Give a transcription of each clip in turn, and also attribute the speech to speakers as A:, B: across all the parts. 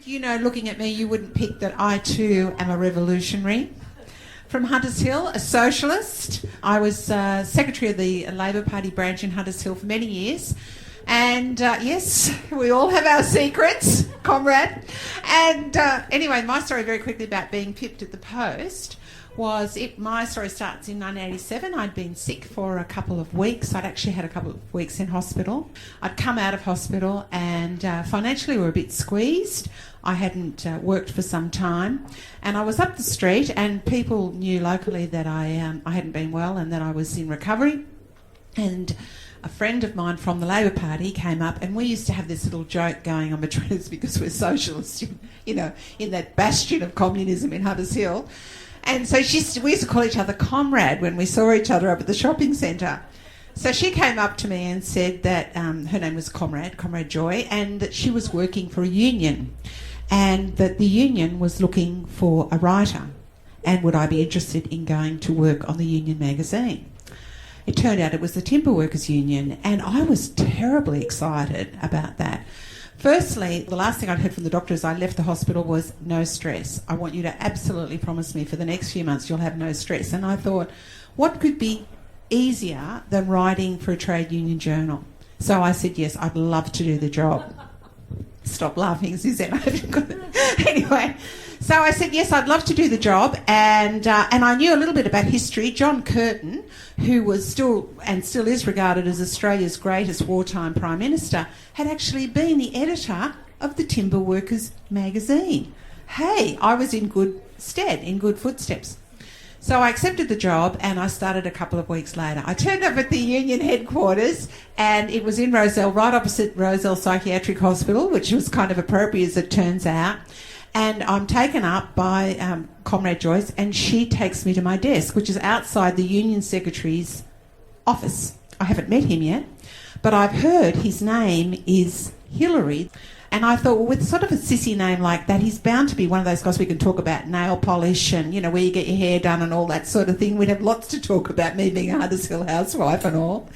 A: You know, looking at me, you wouldn't pick that I too am a revolutionary. From Hunters Hill, a socialist. I was secretary of the Labor Party branch in Hunters Hill for many years. And yes, we all have our secrets, comrade. And anyway, my story very quickly about being pipped at the post was my story starts in 1987. I'd been sick for a couple of weeks. I'd actually had a couple of weeks in hospital. I'd come out of hospital and financially we were a bit squeezed. I hadn't worked for some time, and I was up the street and people knew locally that I hadn't been well and that I was in recovery. And a friend of mine from the Labor Party came up, and we used to have this little joke going on between us because we're socialists, in that bastion of communism in Hunters Hill. And so we used to call each other comrade when we saw each other up at the shopping centre. So she came up to me and said that her name was Comrade Joy, and that she was working for a union, and that the union was looking for a writer, and would I be interested in going to work on the union magazine. It turned out it was the Timber Workers Union, and I was terribly excited about that. Firstly, the last thing I'd heard from the doctor as I left the hospital was no stress. I want you to absolutely promise me for the next few months you'll have no stress. And I thought, what could be easier than writing for a trade union journal? So I said, yes, I'd love to do the job. Stop laughing, Suzanne. Anyway, so I said, yes, I'd love to do the job. And I knew a little bit about history. John Curtin, who was still is regarded as Australia's greatest wartime Prime Minister, had actually been the editor of the Timber Workers magazine. Hey, I was in good stead, in good footsteps. So I accepted the job and I started a couple of weeks later. I turned up at the union headquarters, and it was in Rozelle, right opposite Rozelle Psychiatric Hospital, which was kind of appropriate as it turns out. And I'm taken up by Comrade Joyce, and she takes me to my desk, which is outside the union secretary's office. I haven't met him yet, but I've heard his name is Hillary. And I thought, well, with sort of a sissy name like that, he's bound to be one of those guys we can talk about nail polish and, where you get your hair done and all that sort of thing. We'd have lots to talk about, me being a Hunters Hill housewife and all.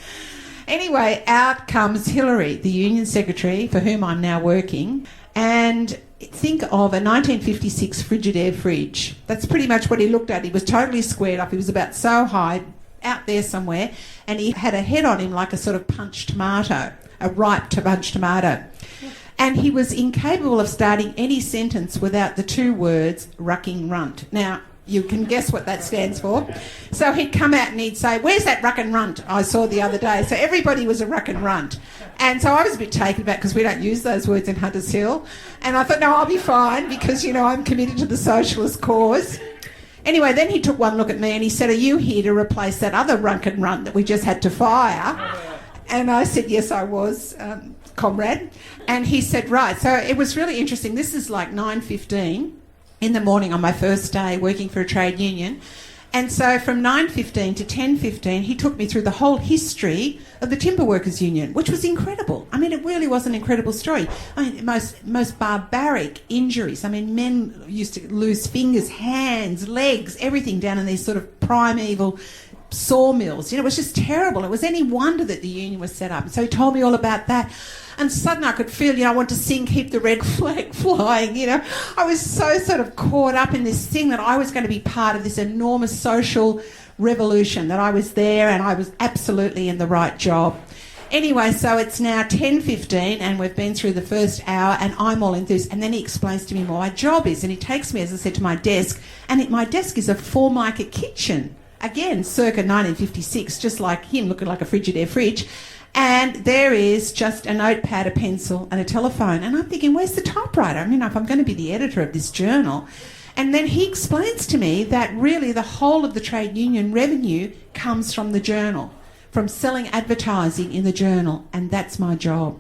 A: Anyway, out comes Hillary, the union secretary, for whom I'm now working, and think of a 1956 Frigidaire fridge. That's pretty much what he looked at. He was totally squared up. He was about so high, out there somewhere, and he had a head on him like a sort of punched tomato, a ripe punched tomato. And he was incapable of starting any sentence without the two words, rucking runt. Now, you can guess what that stands for. So he'd come out and he'd say, where's that ruck and runt I saw the other day? So everybody was a ruck and runt. And so I was a bit taken aback because we don't use those words in Hunters Hill. And I thought, no, I'll be fine because, I'm committed to the socialist cause. Anyway, then he took one look at me and he said, are you here to replace that other ruck and runt that we just had to fire? And I said, yes, I was, comrade. And he said, right. So it was really interesting. This is like 9:15 in the morning on my first day working for a trade union. And so from 9:15 to 10:15, he took me through the whole history of the Timber Workers Union, which was incredible. I mean, it really was an incredible story. I mean, most barbaric injuries. I mean, men used to lose fingers, hands, legs, everything down in these sort of primeval sawmills. It was just terrible. It was any wonder that the union was set up. And so he told me all about that. And suddenly I could feel, I want to sing Keep the Red Flag Flying, I was so sort of caught up in this thing that I was going to be part of this enormous social revolution, that I was there and I was absolutely in the right job. Anyway, so it's now 10:15 and we've been through the first hour and I'm all enthused. And then he explains to me what my job is, and he takes me, as I said, to my desk, and my desk is a 4-mica kitchen. Again, circa 1956, just like him, looking like a Frigidaire fridge. And there is just a notepad, a pencil and a telephone. And I'm thinking, where's the typewriter? I mean, if I'm going to be the editor of this journal. And then he explains to me that really the whole of the trade union revenue comes from the journal, from selling advertising in the journal. And that's my job.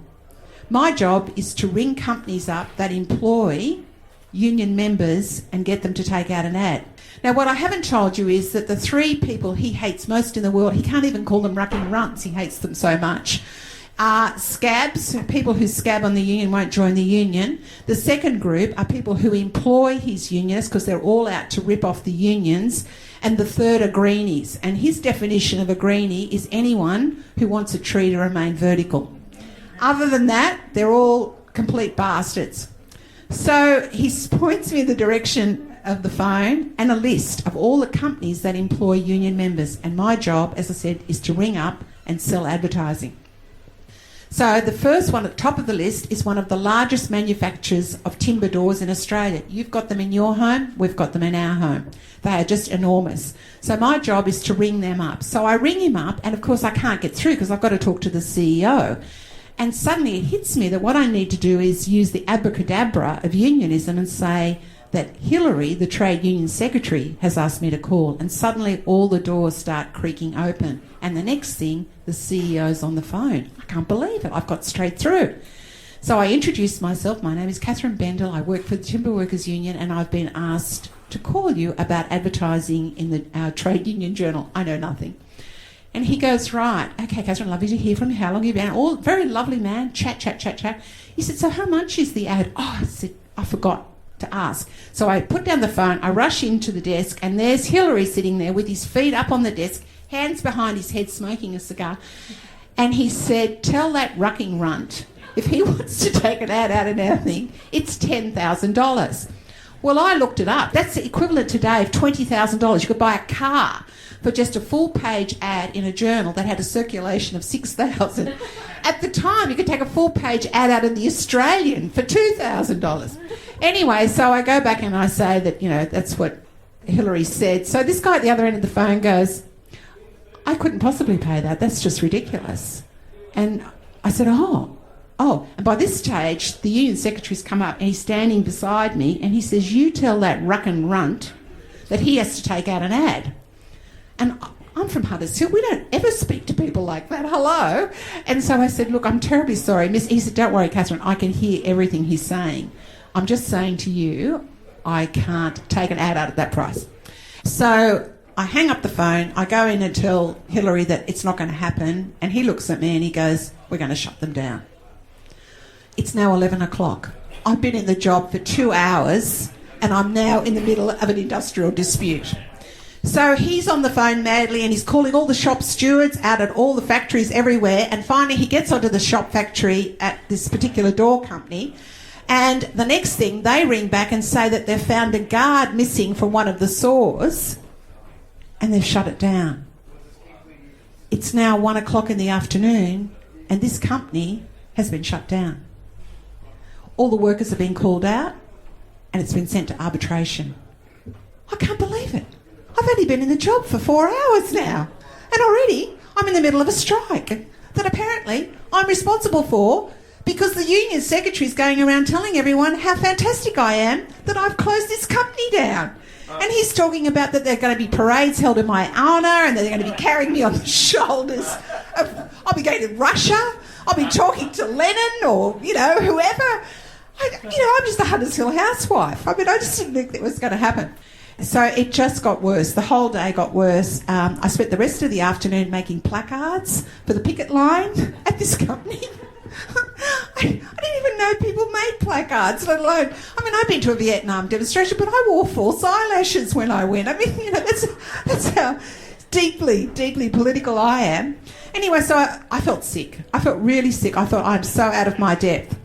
A: My job is to ring companies up that employ union members and get them to take out an ad. Now, what I haven't told you is that the 3 people he hates most in the world, he can't even call them rucking runts, he hates them so much, are scabs, people who scab on the union, won't join the union. The second group are people who employ his unionists because they're all out to rip off the unions. And the third are greenies. And his definition of a greenie is anyone who wants a tree to remain vertical. Other than that, they're all complete bastards. So he points me in the direction of the phone and a list of all the companies that employ union members. And my job, as I said, is to ring up and sell advertising. So the first one at the top of the list is one of the largest manufacturers of timber doors in Australia. You've got them in your home, we've got them in our home. They are just enormous. So my job is to ring them up. So I ring him up, and of course I can't get through because I've got to talk to the CEO. And suddenly it hits me that what I need to do is use the abracadabra of unionism and say that Hillary, the trade union secretary, has asked me to call. And suddenly all the doors start creaking open. And the next thing, the CEO's on the phone. I can't believe it. I've got straight through. So I introduced myself. My name is Kathryn Bendall. I work for the Timber Workers Union, and I've been asked to call you about advertising in our trade union journal. I know nothing. And he goes, right, okay, Kathryn, lovely to hear from you. How long have you been? All very lovely man, chat. He said, so how much is the ad? Oh, I said, I forgot to ask. So I put down the phone, I rush into the desk, and there's Hillary sitting there with his feet up on the desk, hands behind his head, smoking a cigar. And he said, tell that rucking runt, if he wants to take an ad out of anything, it's $10,000. Well, I looked it up. That's the equivalent today of $20,000. You could buy a car for just a full-page ad in a journal that had a circulation of 6,000. At the time, you could take a full-page ad out in the Australian for $2,000. Anyway, so I go back and I say that, that's what Hillary said. So this guy at the other end of the phone goes, I couldn't possibly pay that. That's just ridiculous. And I said, oh. And by this stage, the union secretary's come up and he's standing beside me and he says, you tell that ruckin' runt that he has to take out an ad. And I'm from Huddersfield. We don't ever speak to people like that. Hello. And so I said, look, I'm terribly sorry, miss. He said, don't worry, Kathryn, I can hear everything he's saying. I'm just saying to you, I can't take an ad out at that price. So I hang up the phone. I go in and tell Hillary that it's not going to happen. And he looks at me and he goes, we're going to shut them down. It's now 11 o'clock. I've been in the job for 2 hours and I'm now in the middle of an industrial dispute. So he's on the phone madly and he's calling all the shop stewards out at all the factories everywhere, and finally he gets onto the shop factory at this particular door company, and the next thing they ring back and say that they've found a guard missing from one of the saws and they've shut it down. It's now 1 o'clock in the afternoon and this company has been shut down. All the workers have been called out and it's been sent to arbitration. I can't believe it. I've only been in the job for 4 hours now, and already I'm in the middle of a strike that apparently I'm responsible for because the union secretary is going around telling everyone how fantastic I am that I've closed this company down. And he's talking about that there are going to be parades held in my honour and that they're going to be carrying me on the shoulders. I'll be going to Russia. I'll be talking to Lenin or, whoever. I'm just a Huddersfield housewife. I just didn't think that was going to happen. So it just got worse. The whole day got worse. I spent the rest of the afternoon making placards for the picket line at this company. I didn't even know people made placards, let alone... I've been to a Vietnam demonstration, but I wore false eyelashes when I went. That's how deeply, deeply political I am. Anyway, so I felt sick. I felt really sick. I thought I'm so out of my depth.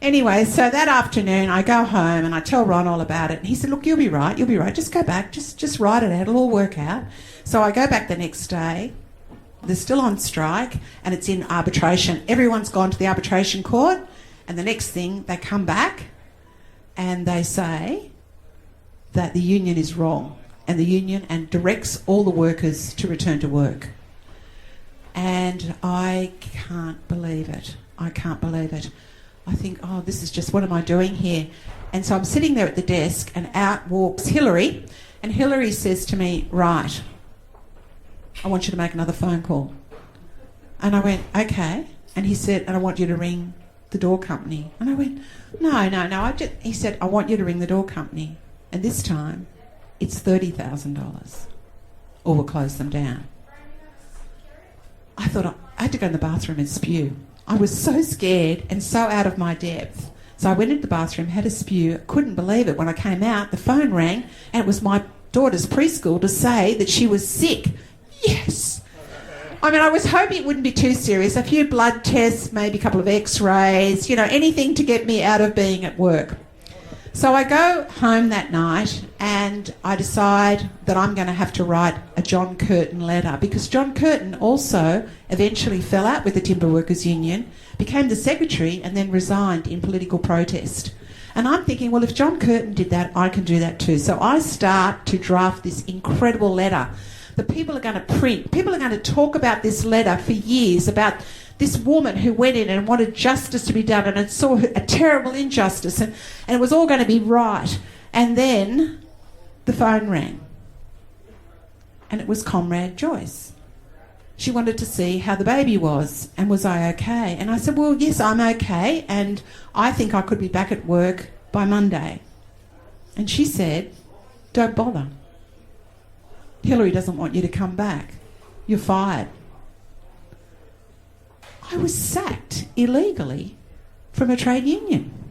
A: Anyway, so that afternoon I go home and I tell Ron all about it. And he said, look, you'll be right. Just go back. Just write it out. It'll all work out. So I go back the next day. They're still on strike and it's in arbitration. Everyone's gone to the arbitration court, and the next thing they come back and they say that the union is wrong and directs all the workers to return to work. And I can't believe it. I think, this is just, what am I doing here? And so I'm sitting there at the desk and out walks Hillary, and Hillary says to me, right, I want you to make another phone call. And I went, okay. And he said, and I want you to ring the door company. And I went, no. He said, I want you to ring the door company. And this time, it's $30,000 or we'll close them down. I thought I had to go in the bathroom and spew. I was so scared and so out of my depth. So I went into the bathroom, had a spew, couldn't believe it. When I came out, the phone rang, and it was my daughter's preschool to say that she was sick. Yes. I was hoping it wouldn't be too serious. A few blood tests, maybe a couple of x-rays, anything to get me out of being at work. So I go home that night and I decide that I'm going to have to write a John Curtin letter, because John Curtin also eventually fell out with the Timber Workers Union, became the secretary and then resigned in political protest. And I'm thinking, well, if John Curtin did that, I can do that too. So I start to draft this incredible letter that people are going to print. People are going to talk about this letter for years, about this woman who went in and wanted justice to be done and saw a terrible injustice, and it was all going to be right. And then the phone rang. And it was Comrade Joyce. She wanted to see how the baby was and was I okay. And I said, well, yes, I'm okay, and I think I could be back at work by Monday. And she said, don't bother. Hillary doesn't want you to come back. You're fired. I was sacked illegally from a trade union.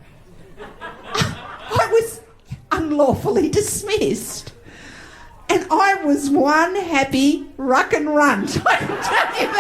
A: I was unlawfully dismissed. And I was one happy ruck and run. I can tell you